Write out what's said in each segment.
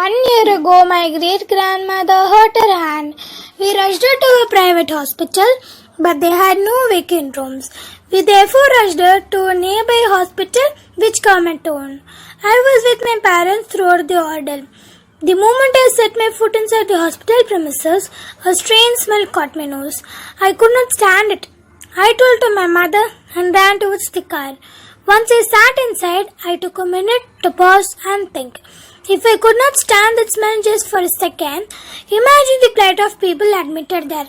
1 year ago, my great-grandmother hurt her hand. We rushed her to a private hospital, but they had no vacant rooms. We therefore rushed her to a nearby hospital which government owned. I was with my parents throughout the ordeal. The moment I set my foot inside the hospital premises, a strange smell caught my nose. I could not stand it. I told to my mother and ran towards the car. Once I sat inside, I took a minute to pause and think. If I could not stand that smell just for a second, imagine the plight of people admitted there.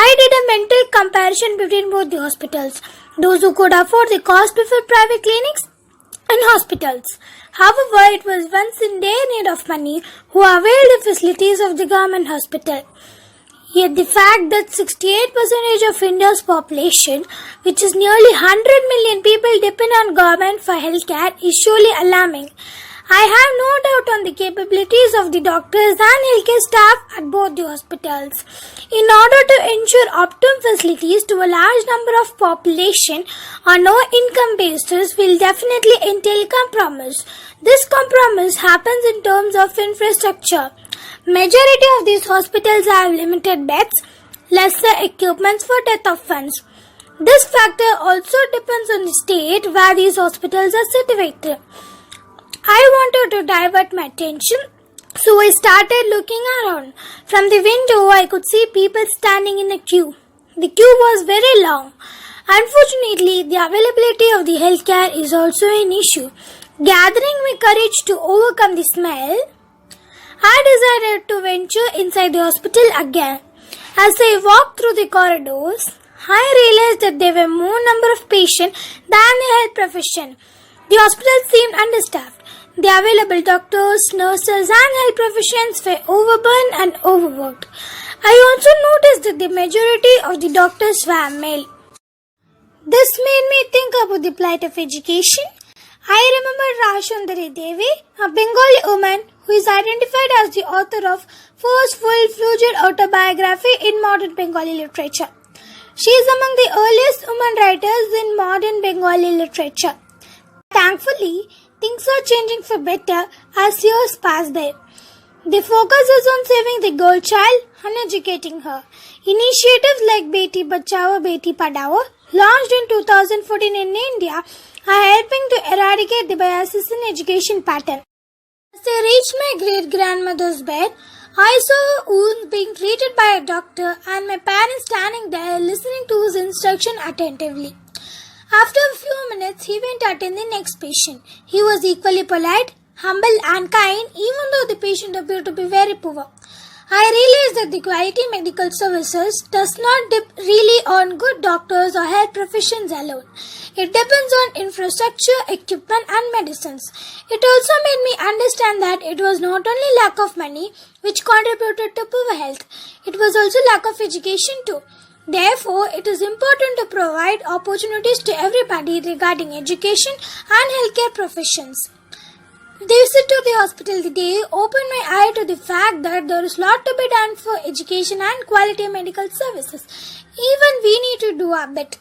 I did a mental comparison between both the hospitals. Those who could afford the cost preferred private clinics and hospitals. However, it was ones in their need of money who availed the facilities of the government hospital. Yet the fact that 68% of India's population, which is nearly 100 million people, depend on government for healthcare is surely alarming. I have no doubt on the capabilities of the doctors and healthcare staff at both the hospitals. In order to ensure optimum facilities to a large number of population on no income basis will definitely entail compromise. This compromise happens in terms of infrastructure. Majority of these hospitals have limited beds, lesser equipments for death of funds. This factor also depends on the state where these hospitals are situated. I wanted to divert my attention, so I started looking around. From the window, I could see people standing in a queue. The queue was very long. Unfortunately, the availability of the healthcare is also an issue. Gathering my courage to overcome the smell, I decided to venture inside the hospital again. As I walked through the corridors, I realized that there were more number of patients than the health profession. The hospital seemed understaffed. The available doctors, nurses and health professions were overburdened and overworked. I also noticed that the majority of the doctors were male. This made me think about the plight of education. I remembered Rashundari Devi, a Bengali woman who is identified as the author of first full-fledged autobiography in modern Bengali literature. She is among the earliest women writers in modern Bengali literature. Thankfully, things are changing for better as years pass by. The focus is on saving the girl child and educating her. Initiatives like Beti Bachao, Beti Padhao, launched in 2014 in India, are helping to eradicate the biases in education pattern. As I reached my great-grandmother's bed, I saw her wound being treated by a doctor and my parents standing there listening to his instruction attentively. After a few minutes, he went to attend the next patient. He was equally polite, humble and kind, even though the patient appeared to be very poor. I realized that the quality medical services does not really on good doctors or health professions alone. It depends on infrastructure, equipment and medicines. It also made me understand that it was not only lack of money which contributed to poor health. It was also lack of education too. Therefore, it is important to provide opportunities to everybody regarding education and healthcare professions. The visit to the hospital today opened my eye to the fact that there is a lot to be done for education and quality medical services. Even we need to do a bit.